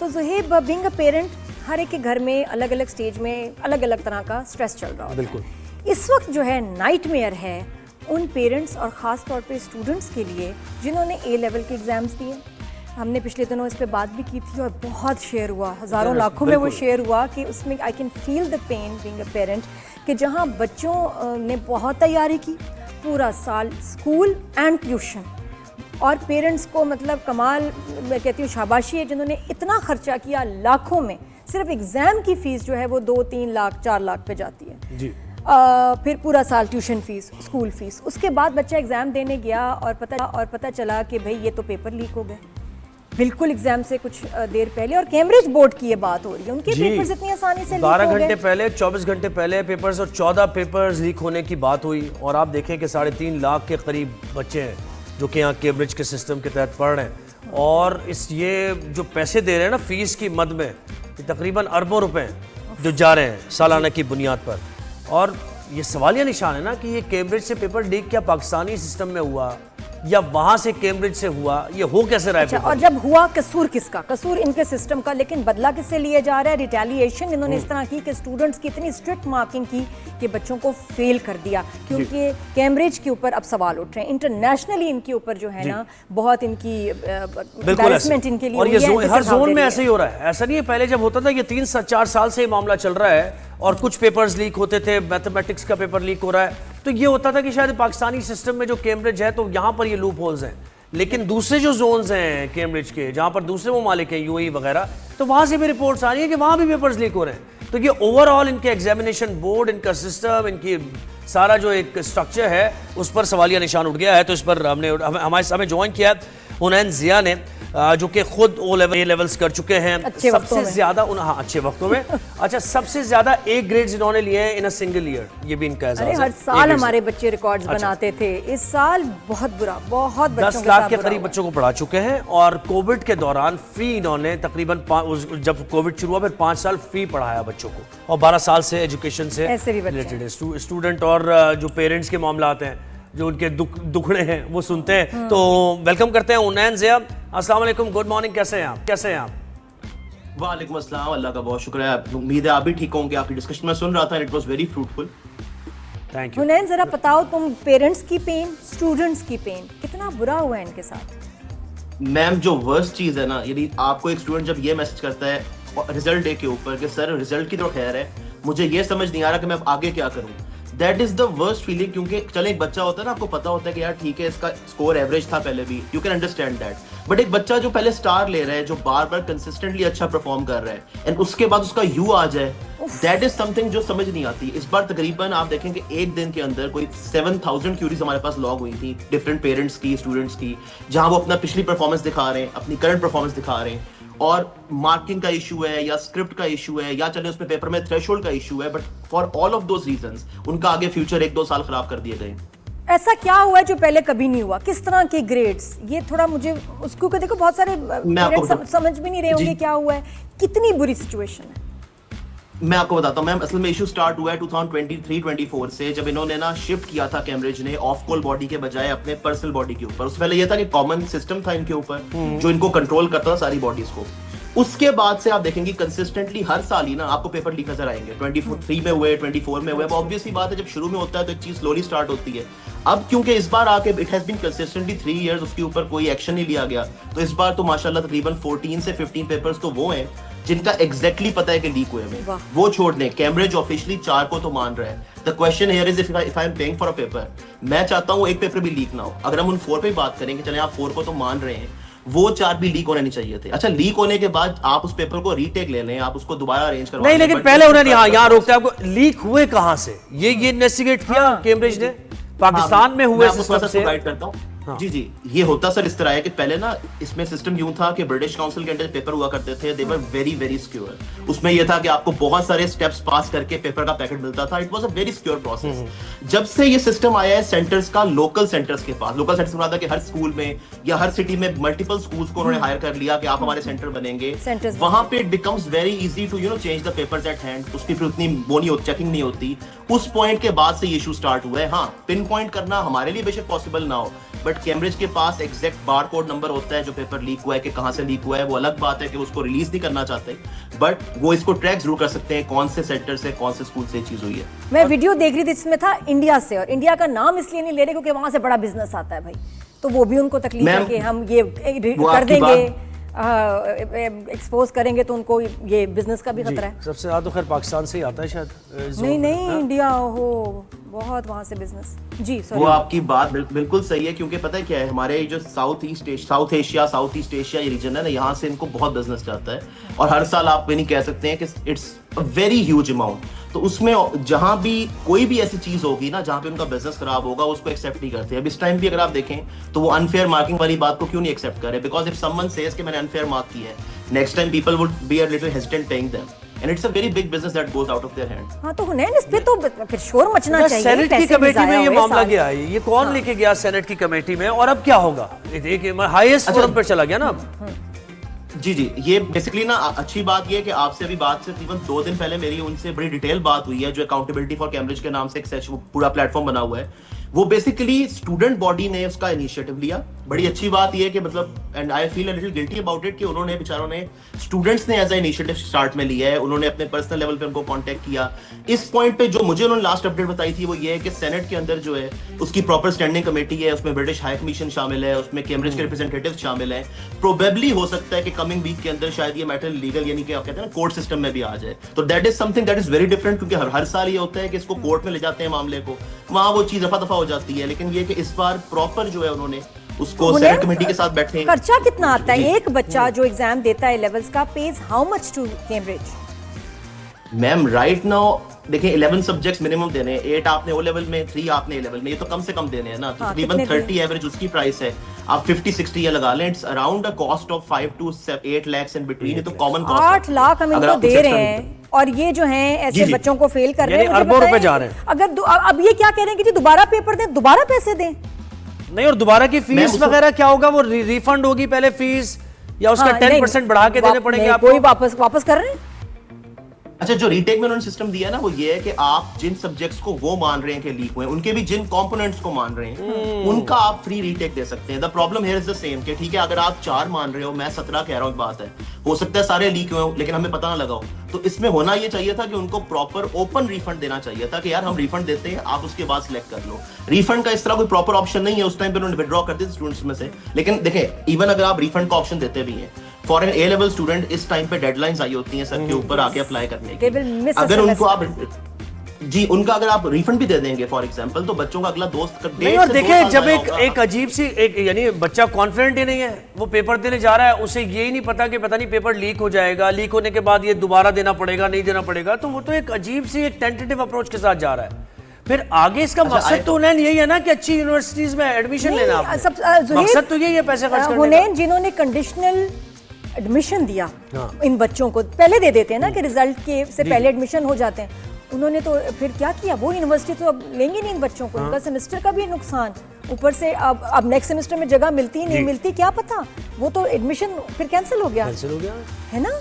तो Zuhaib, being a parent, हर एक के घर में अलग अलग स्टेज में अलग अलग तरह का स्ट्रेस चल रहा होता है। बिल्कुल। इस वक्त जो है नाइटमेयर है उन पेरेंट्स और ख़ास तौर पे स्टूडेंट्स के लिए जिन्होंने ए लेवल के एग्ज़ाम्स दिए। हमने पिछले दिनों इस पे बात भी की थी और बहुत शेयर हुआ, हज़ारों लाखों में वो शेयर हुआ कि उसमें I can feel the pain being a parent कि जहाँ बच्चों ने बहुत तैयारी की पूरा साल, स्कूल एंड ट्यूशन, और पेरेंट्स को मतलब कमाल, मैं कहती हूँ शाबाशी है जिन्होंने इतना खर्चा किया, लाखों में। सिर्फ एग्ज़ाम की फ़ीस जो है वो 2-3 लाख 4 लाख पे जाती है जी। फिर पूरा साल ट्यूशन फ़ीस, स्कूल फ़ीस, उसके बाद बच्चा एग्ज़ाम देने गया और पता चला कि भाई ये तो पेपर लीक हो गए बिल्कुल एग्ज़ाम से कुछ देर पहले। और कैम्ब्रिज बोर्ड की ये बात हो रही है, उनके पेपर्स इतनी आसानी से 12 घंटे पहले, 24 घंटे पहले पेपर्स और 14 पेपर्स लीक होने की बात हुई। और आप देखें कि 3.5 लाख के करीब बच्चे हैं जो कि यहाँ कैम्ब्रिज के सिस्टम के तहत पढ़ रहे हैं। और ये जो पैसे दे रहे हैं ना फीस की मद में, ये तकरीबन अरबों रुपए जो जा रहे हैं सालाना की बुनियाद पर। और ये सवालिया निशान है ना कि ये कैम्ब्रिज से पेपर लीक क्या पाकिस्तानी सिस्टम में हुआ या वहां से कैम्ब्रिज से हुआ, ये हो कैसे रहा है? अच्छा, और जब हुआ कसूर किसका? कसूर इनके सिस्टम का, लेकिन बदला किससे लिया जा रहा है? रिटेलिएशन इन्होंने इस तरह की कि स्टूडेंट्स की इतनी स्ट्रिक्ट मार्किंग की कि बच्चों को फेल कर दिया, क्योंकि कैम्ब्रिज के ऊपर अब सवाल उठ रहे हैं। इंटरनेशनली इनके ऊपर जो है ना बहुत इनकी एम्बैरेसमेंट इनके लिए, और ये हर जोन में ऐसे ही हो रहा है। ऐसा नहीं है पहले जब होता था, ये 3-4 साल से ये मामला चल रहा है और कुछ पेपर्स लीक होते थे, मैथमेटिक्स का पेपर लीक हो रहा है, तो ये होता था कि शायद पाकिस्तानी सिस्टम में जो कैम्ब्रिज है तो यहाँ पर ये लूप होल्स हैं। लेकिन दूसरे जो जोन्स हैं कैम्ब्रिज के, जहाँ पर दूसरे ममालिक हैं, यूएई वगैरह, तो वहाँ से भी रिपोर्ट्स आ रही है कि वहाँ भी पेपर्स लीक हो रहे हैं। तो ये ओवरऑल इनके एग्जामिनेशन बोर्ड, इनका सिस्टम, इनकी सारा जो एक स्ट्रक्चर है उस पर सवालिया निशान उठ गया है। तो इस पर हमें ज्वाइन किया है हुनैन ज़िया ने, जो कि खुद ए लेवल्स कर चुके हैं सबसे ज्यादा अच्छे वक्तों में। अच्छा, सबसे ज्यादा ए ग्रेड्स इन्होंने लिए हैं इन अ सिंगल ईयर, ये भी इनका एजाज़ है। हर साल हमारे बच्चे रिकॉर्ड्स बनाते थे, इस साल बहुत बुरा, बहुत 10 लाख के करीब बच्चों को पढ़ा चुके हैं। और कोविड के दौरान फ्री इन्होंने तकरीबन जब कोविड शुरू हुआ फिर 5 साल फ्री पढ़ाया बच्चों को, और 12 साल से एजुकेशन से रिलेटेड है। स्टूडेंट और जो पेरेंट्स के मामला आते हैं, जो उनके दुखड़े हैं वो सुनते हैं। तो वेलकम करते हैं हुनैन ज़िया। अस्सलाम वालेकुम, गुड मॉर्निंग, कैसे हैं आप? वालेकुम अस्सलाम, अल्लाह का बहुत शुक्र है, उम्मीद है आप भी ठीक होंगे। आपकी डिस्कशन में सुन रहा था, it was very fruitful. Thank you. Hunain, जरा बताओ तुम, पेरेंट्स की पेन, स्टूडेंट्स की पेन, कितना बुरा हुआ है इनके साथ? मैम, जो वर्स्ट चीज़ है ना, यदि आपको एक स्टूडेंट जब ये मैसेज करता है रिजल्ट डे के ऊपर कि सर रिजल्ट की तो खैर है, मुझे ये समझ नहीं आ रहा कि मैं अब आगे क्या करूँ, that is the worst feeling. क्योंकि चले एक बच्चा होता है ना, आपको पता होता है कि यार ठीक है इसका स्कोर एवरेज था पहले भी, you can understand that. But एक बच्चा जो पहले स्टार ले रहा है, जो बार बार कंसिस्टेंटली अच्छा परफॉर्म कर रहा है, एंड उसके बाद उसका यू आ जाए, दैट इज समथिंग जो समझ नहीं आती। इस बार तकरीबन आप देखेंगे एक दिन के अंदर कोई 7000 क्यूरीज हमारे पास लॉग हुई थी, डिफरेंट पेरेंट्स की, स्टूडेंट्स की, जहां वो अपना पिछली परफॉर्मेंस दिखा रहे हैं, अपनी करंट परफॉर्मेंस दिखा रहे हैं। और मार्किंग का इशू है या स्क्रिप्ट का इशू है या चले उसमें पेपर में थ्रेशोल्ड का इशू है, but for all of those reasons उनका आगे फ्यूचर 1-2 साल खराब कर दिए गए। ऐसा क्या हुआ है जो पहले कभी नहीं हुआ? किस तरह के ग्रेड्स? ये थोड़ा मुझे उसको देखो, बहुत सारे पेरेंट्स समझ भी नहीं रहे होंगे क्या हुआ है, कितनी बुरी सिचुएशन है। मैं आपको बताता हूँ मैम, असल में इशू स्टार्ट हुआ है 2023-24 से, जब इन्होंने ना शिफ्ट किया था कैम्ब्रिज ने ऑफ कॉल बॉडी के बजाय अपने पर्सनल बॉडी के ऊपर। उससे पहले ये था कि कॉमन सिस्टम था इनके ऊपर जो इनको कंट्रोल करता था सारी बॉडीज को। उसके बाद से आप देखेंगे कंसिस्टेंटली हर साल ही ना आपको पेपर लीक नजर आएंगे। 23 में हुए, 24 में हुए। ऑब्वियसली बात है, जब शुरू में होता है तो एक चीज स्लोली स्टार्ट होती है। अब क्योंकि इस बार आके it has been consistently 3 years, उसके ऊपर कोई एक्शन नहीं लिया गया, तो इस बार तो माशाल्लाह तकरीबन 14 से 15 पेपर्स तो वो हैं जिनका एग्जैक्टली पता है कि लीक हुए हैं। वो छोड़ दें, कैम्ब्रिज ऑफिशियली 4 को तो मान रहा है। The question here is if I am paying for a paper, मैं चाहता हूँ एक पेपर भी लीक ना हो। अगर हम उन 4 पे बात करेंगे, चले आप 4 को तो मान रहे हैं, वो 4 भी लीक होने नहीं चाहिए थे। अच्छा, लीक होने के बाद आप उस पेपर को रीटेक ले लें, आप उसको दोबारा अरेंज करवा नहीं, लेकिन पहले उन्होंने यहाँ रोकते हैं आपको, लीक हुए कहाँ से? ये इन्वेस्टिगेट किया कैम्ब्रिज ने? पाकिस्तान में हुए सिस्टम से गाइड करता हूँ। जी जी, ये होता सर इस तरह है कि पहले ना इसमें सिस्टम यूं था कि ब्रिटिश काउंसिल के अंदर पेपर हुआ करते थे, दे वर वेरी वेरी सिक्योर। उसमें ये था कि आपको बहुत सारे स्टेप्स पास करके पेपर का पैकेट मिलता था। It was a very secure process. जब से ये सिस्टम आया है सेंटर्स का, लोकल सेंटर्स के पास, लोकल सेंटर्स में था कि हर स्कूल में या हर सिटी में मल्टीपल स्कूल्स को उन्होंने हायर कर लिया कि आप हमारे सेंटर बनेंगे। वहां पे it becomes very easy to change the papers at hand. उसकी फिर उतनी वो नहीं होती, चेकिंग नहीं होती। उस पॉइंट के बाद से ये इशू स्टार्ट हुआ है। हाँ, पिन पॉइंट करना हमारे लिए बेशक पॉसिबल ना हो, बट कैम्ब्रिज के पास एग्जैक्ट बार कोड नंबर होता है जो पेपर लीक हुआ है कि कहाँ से लीक हुआ है। वो अलग बात है कि उसको रिलीज नहीं करना चाहते, बट वो इसको ट्रैक जरूर कर सकते हैं कौन से सेक्टर से, कौन से स्कूल से ये चीज हुई है। मैं वीडियो देख रही थी जिसमें था इंडिया से, और इंडिया का नाम इसलिए नहीं ले रहे क्योंकि वहां से बड़ा बिजनेस आता है भाई, तो वो भी उनको तकलीफ है कि हम ये कर देंगे, एक्सपोज करेंगे तो उनको ये बिजनेस का भी खतरा है। सबसे ज्यादा तो खैर पाकिस्तान से ही आता है शायद। नहीं इंडिया हो बहुत वहां से बिजनेस। जी वो सॉरी, आपकी बात बिल्कुल सही है, क्योंकि पता है क्या है, हमारे जो साउथ ईस्ट एशिया ये रीजन है ना, यहाँ से इनको बहुत बिजनेस जाता है, और हर साल आप ये नहीं कह सकते हैं कि it's a very huge amount. तो उसमें जहां भी कोई भी ऐसी चीज होगी ना जहां पे उनका बिजनेस खराब होगा, उसको एक्सेप्ट नहीं करते। अब इस टाइम भी अगर आप देखें तो वो अनफेयर मार्किंग वाली बात को क्यों नहीं एक्सेप्ट करे, बिकॉज इफ समवन सेज कि मैंने अनफेयर मार्क किया है, next time people would be a little hesitant paying them, and it's a very big business that goes out of their hand. हाँ तो हुनैन इस पे तो फिर शोर मचना चाहिए। सेनेट की पैसे भी कमेटी में ज़ाया ये हुए मामला साल। गया है, ये कौन लेके गया सेनेट की कमेटी में, और अब क्या होगा? देखिए हाईएस्ट फोरम पर चला गया ना अब। जी, ये बेसिकली ना अच्छी बात ये है कि आपसे अभी बात से तकरीबन 2 दिन पहले मेरी उनसे बड़ी डिटेल बात हुई है, जो अकाउंटेबिलिटी फॉर कैम्ब्रिज के नाम से एक सेशन पूरा प्लेटफॉर्म बना हुआ है। वो बेसिकली स्टूडेंट बॉडी ने उसका इनिशिएटिव लिया। बड़ी अच्छी बात ये है कि मतलब, and I feel a little guilty about it, कि उन्होंने बेचारों ने, स्टूडेंट्स ने एज अ इनिशिएटिव स्टार्ट में लिया है, उन्होंने अपने पर्सनल लेवल पे उनको कांटेक्ट किया। इस पॉइंट पे जो मुझे उन्होंने लास्ट अपडेट बताई थी वो ये है कि सेनेट के अंदर जो है उसकी प्रॉपर स्टैंडिंग कमेटी है, उसमें ब्रिटिश हाई कमीशन शामिल है, उसमें कैम्ब्रिज के रिप्रेजेंटेटिव शामिल हैं। प्रोबेबली हो सकता है कि कमिंग वीक के अंदर शायद ये मैटर लीगल, यानी कि आप कहते हैं ना कोर्ट सिस्टम में भी आ जाए। तो that is something that is very different, क्योंकि हर साल ये होता है कि इसको कोर्ट में ले जाते हैं मामले को, वहां वो चीज रफा दफा हो जाती है। लेकिन ये कि इस बार प्रॉपर जो है उन्होंने उसको सेनेट कमेटी के साथ बैठे। खर्चा कितना आता है एक बच्चा जो एग्जाम देता है लेवल्स का, page how much to Cambridge? Ma'am right now देखिए 11 सब्जेक्ट्स मिनिमम देने हैं, 8 आपने ओ लेवल में, 3 आपने ए लेवल में, ये तो कम से कम देने हैं ना। तो तकरीबन 30 एवरेज उसकी प्राइस है, आप 50-60 ये लगा लें, it's around a cost of 5 to 8 lakhs in between. ये तो कॉमन कॉस्ट 8 लाख हम इनको दे रहे हैं, और ये जो हैं ऐसे बच्चों को फेल कर रहे हैं, अरबों रुपए जा रहे हैं। अगर अब ये क्या कह रहे हैं कि जी दोबारा पेपर दें, दोबारा पैसे दें? नहीं, और दोबारा की फीस वगैरह क्या होगा? वो रिफंड होगी पहले फीस, या उसका 10% बढ़ा के देने पड़ेंगे आपको? कोई वापस कर रहे हैं? अच्छा, जो रीटेक में उन्होंने सिस्टम दिया है ना, वो ये है कि आप जिन सब्जेक्ट्स को वो मान रहे हैं कि लीक हुए, उनके भी जिन कंपोनेंट्स को मान रहे हैं उनका आप फ्री रीटेक दे सकते हैं। The problem here is the same, कि ठीक है अगर आप 4 मान रहे हो, मैं 17 कह रहा हूँ, बात है हो सकता है सारे लीक हुए हो लेकिन हमें पता ना लगा हो। तो इसमें होना ये चाहिए था कि उनको प्रॉपर ओपन रिफंड देना चाहिए था कि यार हम रिफंड देते हैं, आप उसके बाद सिलेक्ट कर लो। रिफंड का इस तरह कोई प्रॉपर ऑप्शन नहीं है, उस टाइम पे उन्होंने विड्रॉ कर दिए स्टूडेंट्स में से। लेकिन देखें, इवन अगर आप रिफंड का ऑप्शन देते भी हैं for an A level student, इस टाइम पे डेडलाइंस आई होती हैं सर के ऊपर आके अप्लाई करने की। अगर उनको आप जी उनका अगर आप रिफंड भी दे देंगे फॉर एग्जांपल, तो बच्चों का अगला दोस्त नहीं, और देखें जब एक अजीब सी एक, यानी बच्चा कॉन्फिडेंट ही नहीं है, वो पेपर देने जा रहा है, उसे ये ही नहीं पता कि पता नहीं पेपर लीक हो जाएगा, लीक होने के बाद ये दोबारा देना पड़ेगा नहीं देना पड़ेगा, तो वो तो एक अजीब सी एक टेंटेटिव अप्रोच के साथ जा रहा है। फिर आगे इसका मकसद तो हुनैन यही है ना कि अच्छी यूनिवर्सिटीज में एडमिशन लेना, मकसद तो यही है पैसे खर्च करने का। हुनैन जिन्होंने कंडीशनल एडमिशन दिया इन बच्चों को, पहले दे देते हैं ना कि रिजल्ट के से पहले एडमिशन हो जाते हैं, उन्होंने तो फिर क्या किया, वो यूनिवर्सिटी तो अब लेंगे नहीं इन बच्चों को, उनका सेमेस्टर का भी नुकसान, ऊपर से अब नेक्स्ट सेमेस्टर में जगह मिलती ही नहीं मिलती, क्या पता, वो तो एडमिशन फिर कैंसिल हो गया है ना।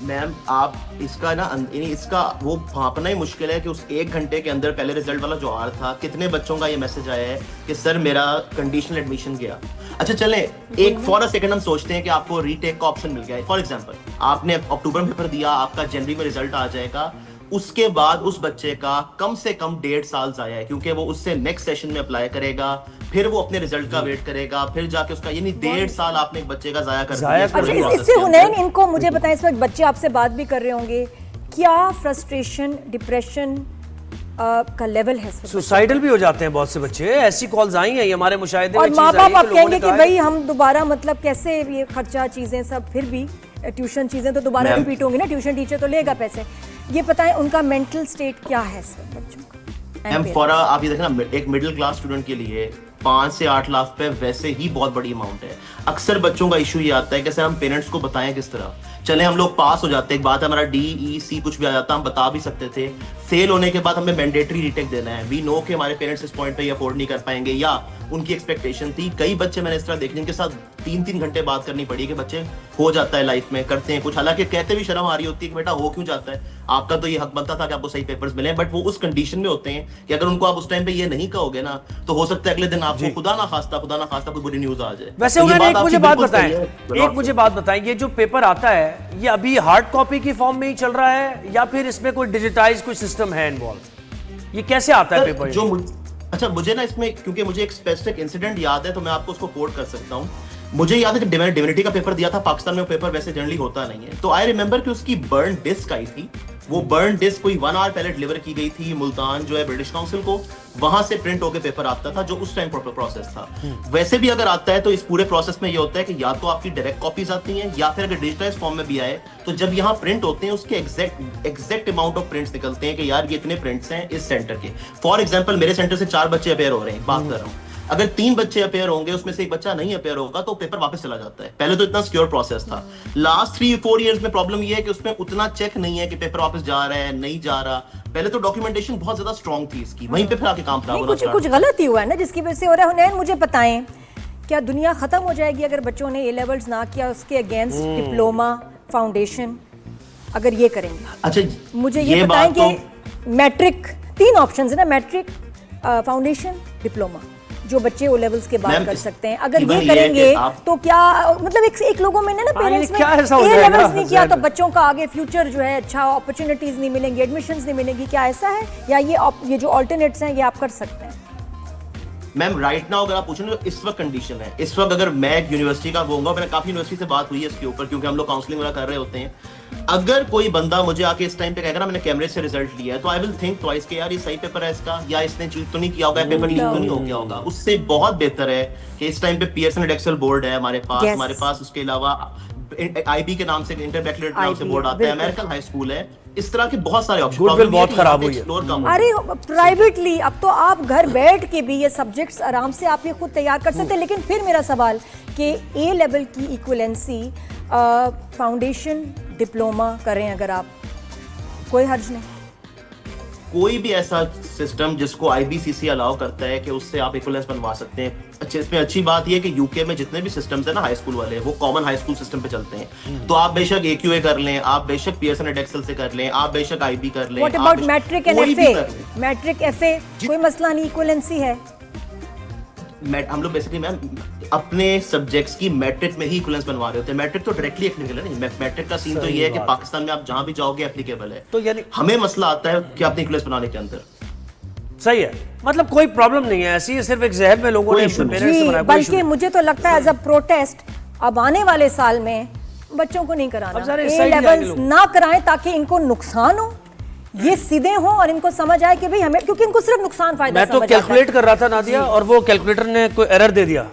मैम आप इसका ना इसका वो भांपना ही मुश्किल है कि उस 1 घंटे के अंदर पहले रिजल्ट वाला जो आ था, कितने बच्चों का ये मैसेज आया है कि सर मेरा कंडीशनल एडमिशन गया। अच्छा चले एक फॉर अ सेकंड हम सोचते हैं कि आपको रीटेक का ऑप्शन मिल गया है। फॉर एग्जांपल आपने अक्टूबर में पेपर दिया, आपका जनवरी में रिजल्ट आ जाएगा, उसके बाद उस बच्चे का कम से कम 1.5 साल जाया है, क्योंकि वो उससे नेक्स्ट सेशन में अप्लाई करेगा, फिर वो अपने रिजल्ट का वेट करेगा, फिर जाके उसका, यानी 1.5 साल आपने एक बच्चे का जाया कर दिया। अच्छा इससे हुनैन इनको मुझे बताएं, इस वक्त बच्चे आपसे बात भी कर रहे होंगे, क्या फ्रस्ट्रेशन डिप्रेशन का लेवल है? सुसाइडल भी हो जाते हैं बहुत से बच्चे, ऐसी कॉल्स आई हैं हमारे मुशाहिदे में। और माँ बाप आप कहेंगे कि भाई हम दोबारा मतलब कैसे ये खर्चा चीजें सब, फिर भी ट्यूशन चीजें तो दोबारा रिपीट होंगी ना, ट्यूशन टीचर तो लेगा पैसे। ये बताएं उनका मेंटल स्टेट क्या है बच्चों का? आप ये देखना, एक मिडिल क्लास स्टूडेंट के लिए 5 से 8 लाख पे वैसे ही बहुत बड़ी अमाउंट है। अक्सर बच्चों का इशू ये आता है कि सर हम पेरेंट्स को बताएं किस तरह, चले हम लोग पास हो जाते, एक बात है हमारा DEC कुछ भी आ जाता हम बता भी सकते थे। फेल होने के बाद हमें मैंडेटरी रीटेक देना है, वी नो कि हमारे पेरेंट्स इस पॉइंट पे ये अफोर्ड नहीं कर पाएंगे, या उनकी एक्सपेक्टेशन थी। कई बच्चे मैंने इस तरह देखे जिनके साथ 3-3 घंटे बात करनी पड़ी कि बच्चे हो जाता है लाइफ में, करते हैं कुछ, हालांकि कहते भी शर्म आ रही होती है कि बेटा हो क्यों जाता है, आपका तो ये हक बनता था कि आपको सही पेपर्स मिले, बट वो उस कंडीशन में होते हैं कि अगर उनको आप उस टाइम पे ये नहीं कहोगे ना तो हो सकता है अगले दिन आपको खुदा ना खास्ता कोई बुरी न्यूज आ जाए। वैसे तो ये उन्होंने एक आपकी मुझे बात बिल्कुल बताएं, सही है, एक बिल्कुल मुझे बात बताएं, ये जो पेपर आता है ये अभी हार्ड कॉपी की फॉर्म में ही चल रहा है या फिर इसमें कोई डिजिटाइज कोई सिस्टम है इन्वॉल्व? ये कैसे आता है सर, पेपर? अच्छा मुझे ना इसमें क्योंकि मुझे एक स्पेसिफिक इंसिडेंट याद है तो मैं आपको उसको कोट कर सकता हूँ। मुझे याद है कि मैंने डिविनिटी का पेपर दिया था, पाकिस्तान में वो पेपर वैसे जनरली होता नहीं है, तो आई रिमेंबर कि उसकी बर्न डिस्क आई थी। वो बर्न डिस्क कोई 1 आवर पहले डिलीवर की गई थी मुल्तान जो है ब्रिटिश काउंसिल को, वहां से प्रिंट होकर पेपर आता था जो उस टाइम प्रोसेस था। वैसे भी अगर आता है तो इस पूरे प्रोसेस में ये होता है कि या तो आपकी डायरेक्ट कॉपीज आती हैं या फिर अगर डिजिटाइज फॉर्म में भी आए तो जब यहाँ प्रिंट होते हैं उसके एग्जैक्ट अमाउंट ऑफ प्रिंट्स निकलते हैं कि यार ये इतने प्रिंट्स हैं इस सेंटर के। फॉर एग्जाम्पल मेरे सेंटर से 4 बच्चे अपेयर हो रहे हैं, बात कर रहा हूँ, अगर 3 बच्चे अपेयर होंगे उसमें से एक बच्चा नहीं अपेयर होगा तो पेपर वापस चला जाता है। पहले तो इतना सिक्योर प्रोसेस था। लास्ट 3-4 इयर्स में प्रॉब्लम ये है कि उसमें उतना चेक नहीं है कि पेपर वापस जा रहा है नहीं जा रहा। पहले तो डॉक्यूमेंटेशन बहुत ज्यादा स्ट्रांग थी इसकी, वहीं पे फिर आके काम खराब होना कुछ गलत ही हुआ है ना जिसकी वजह से हो रहा है। हुनैन मुझे बताएं, क्या दुनिया खत्म हो जाएगी अगर बच्चों ने A लेवल्स ना किया, उसके अगेंस्ट डिप्लोमा फाउंडेशन अगर ये करेंगे? अच्छा मुझे ये बताएं कि मैट्रिक 3 ऑप्शंस है ना, मैट्रिक, फाउंडेशन, डिप्लोमा, जो बच्चे O लेवल्स के बाद कर सकते हैं, अगर ये करेंगे तो क्या मतलब एक लोगों में ना पेरेंट्स ने A लेवल्स नहीं किया तो बच्चों का आगे फ्यूचर जो है अच्छा अपॉर्चुनिटीज नहीं मिलेंगी, एडमिशंस नहीं मिलेंगी, क्या ऐसा है? या ये जो ऑल्टरनेट्स हैं ये आप कर सकते हैं? मैम राइट नाउ अगर आप पूछें तो इस वक्त कंडीशन है, इस वक्त अगर मैं एक यूनिवर्सिटी का होऊंगा, मैंने काफी यूनिवर्सिटी से बात हुई है इसके ऊपर क्योंकि हम लोग काउंसलिंग वगैरह कर रहे होते हैं, अगर कोई बंदा मुझे आके इस टाइम पे कहेगा ना मैंने कैमब्रिज से रिजल्ट लिया है तो आई विल थिंक ट्वाइस कि यार ये सही पेपर है इसका, या इसने चीट तो नहीं किया होगा, पेपर लीक तो नहीं हो गया होगा। उससे बहुत बेहतर है कि इस टाइम पे पियर्सन एडेक्सल बोर्ड है हमारे पास उसके अलावा IB के नाम से इंटरबैचलर के नाम से बोर्ड आता है, अमेरिकन हाई स्कूल है, इस तरह के बहुत सारे ऑप्शन। गुडविल बहुत खराब हुई है। अरे प्राइवेटली अब तो आप घर बैठ के भी ये सब्जेक्ट्स आराम से आप ये खुद तैयार कर सकते हैं। लेकिन फिर मेरा सवाल कि A लेवल की इक्विवेलेंसी फाउंडेशन डिप्लोमा करें अगर आप, कोई हर्ज नहीं? कोई भी ऐसा सिस्टम जिसको IBCC अलाउ करता है कि उससे आप इक्विवेलेंस बनवा सकते हैं। अच्छा इसमें अच्छी बात यह है कि यूके में जितने भी सिस्टम्स है ना हाई स्कूल वाले, वो कॉमन हाई स्कूल सिस्टम पे चलते हैं। तो आप बेशक AQA कर लें, आप बेशक पियर्सन एडेक्सल से कर लें, आप बेशक IB कर लें, what about matric and FA? Matric FA कोई मसला नहीं, इक्विवेलेंसी है। हम लोग बेसिकली मैम अपने सब्जेक्ट्स की मैट्रिक में ही इक्विवेलेंस बनवा रहे होते हैं। मैट्रिक तो डायरेक्टली एप्लीकेबल है नहीं, मैट्रिक का सीन तो ये है कि पाकिस्तान में आप जहां भी जाओगे एप्लीकेबल है। तो यानी हमें मसला आता है कि अपने इक्विवेलेंस बनाने के अंदर। सही है, मतलब कोई प्रॉब्लम नहीं है ऐसी, सिर्फ एक जहन में लोगों ने अपने पेरेंट्स से बनाया। बल्कि मुझे तो लगता है एज अ प्रोटेस्ट अब आने वाले साल में बच्चों को नहीं कराना, A लेवल्स ना कराएं ताकि इनको नुकसान हो, ये सीधे हो और इनको समझ आए कि भाई हमें, क्योंकि इनको सिर्फ नुकसान फायदा मैं तो कैलकुलेट कर रहा था नादिया और वो कैलकुलेटर ने कोई एरर दे दिया,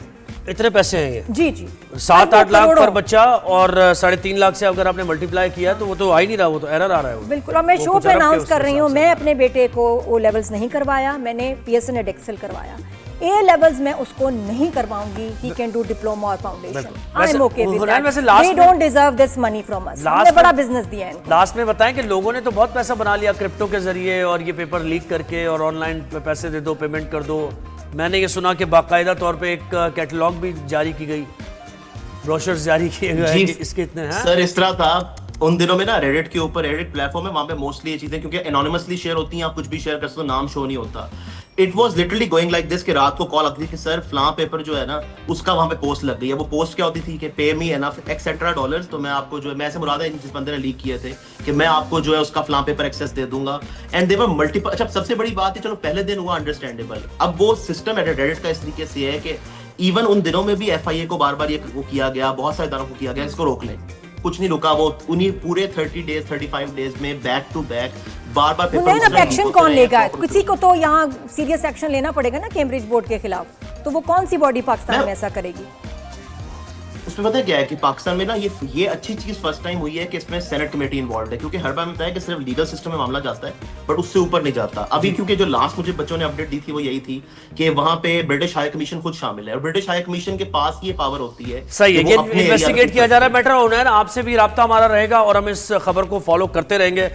इतने पैसे हैं ये। जी 7-8 लाख पर बच्चा और 3.5 लाख से अगर आपने मल्टीप्लाई किया तो वो तो आ ही नहीं रहा, वो तो एरर आ रहा है वो। बिल्कुल। और मैं शो पे अनाउंस कर रही हूँ, मैं अपने बेटे को O लेवल्स नहीं करवाया, मैंने पियर्सन एडेक्सल करवाया। A लेवल्स में उसको नहीं करवाऊंगी, he can do diploma और foundation. I am okay with that. They don't deserve this money from us. हमने बड़ा बिजनेस दिया है इनको। लास्ट में बताएं कि लोगों ने तो बहुत पैसा बना लिया क्रिप्टो के जरिए और ये पेपर लीक करके और ऑनलाइन पैसे दे दो, पेमेंट कर दो। मैंने ये सुना कि बाकायदा तौर पे एक कैटलॉग भी जारी की गई, ब्रोशर्स जारी किए गए इसके इतने हैं। सर इस तरह था उन दिनों में ना रेडिट के ऊपर, रेडिट प्लेटफॉर्म है, वहां पे मोस्टली ये चीजें क्योंकि एनोनिमसली शेयर होती हैं, आप कुछ भी शेयर कर सकते हो, नाम शो नहीं होता। It was literally going like this कि रात को कॉल आती थी कि सर फ्लां पेपर जो है ना उसका वहां पे पोस्ट लग गई है। वो पोस्ट क्या होती थी कि पे मी एनफ एक्सेट्रा डॉलर्स, तो मैं आपको जो है, मैं ऐसे मुराद है जिस बंदे ने लीक किए थे कि मैं आपको जो है उसका फ्लां पेपर एक्सेस दे दूंगा। And they were multiple. अच्छा सबसे बड़ी बात है, चलो पहले दिन हुआ अंडरस्टैंडेबल, अब वो सिस्टम रेडिट का इस तरीके से है कि इवन उन दिनों में भी FIA को बार बार ये किया गया, बहुत सारे इदारों को किया गया इसको रोक लें, कुछ नहीं रुका। वो उन्हीं पूरे 30 डेज 35 डेज में बैक टू बैक बार बार पेपर। एक्शन कौन लेगा? किसी को तो यहाँ सीरियस एक्शन लेना पड़ेगा ना कैम्ब्रिज बोर्ड के खिलाफ, तो वो कौन सी बॉडी पाकिस्तान में ऐसा करेगी? उसमें पता है क्या है कि पाकिस्तान में ना ये अच्छी चीज फर्स्ट टाइम हुई है कि इसमें सेनेट कमेटी इन्वॉल्व है, क्योंकि हर बार में बताया कि सिर्फ लीगल सिस्टम में मामला जाता है बट उससे ऊपर नहीं जाता। अभी क्योंकि जो लास्ट मुझे बच्चों ने अपडेट दी थी वो यही थी कि वहां पे ब्रिटिश हाई कमीशन खुद शामिल है और ब्रिटिश हाई कमीशन के पास ये पावर होती है। सही है, कि ये वो अपने एरिया में इन्वेस्टिगेट कुछ किया कर जा रहा है। सकते हैं। मैटर ऑनर आपसे भी राब्ता हमारा रहेगा और हम इस खबर को फॉलो करते रहेंगे।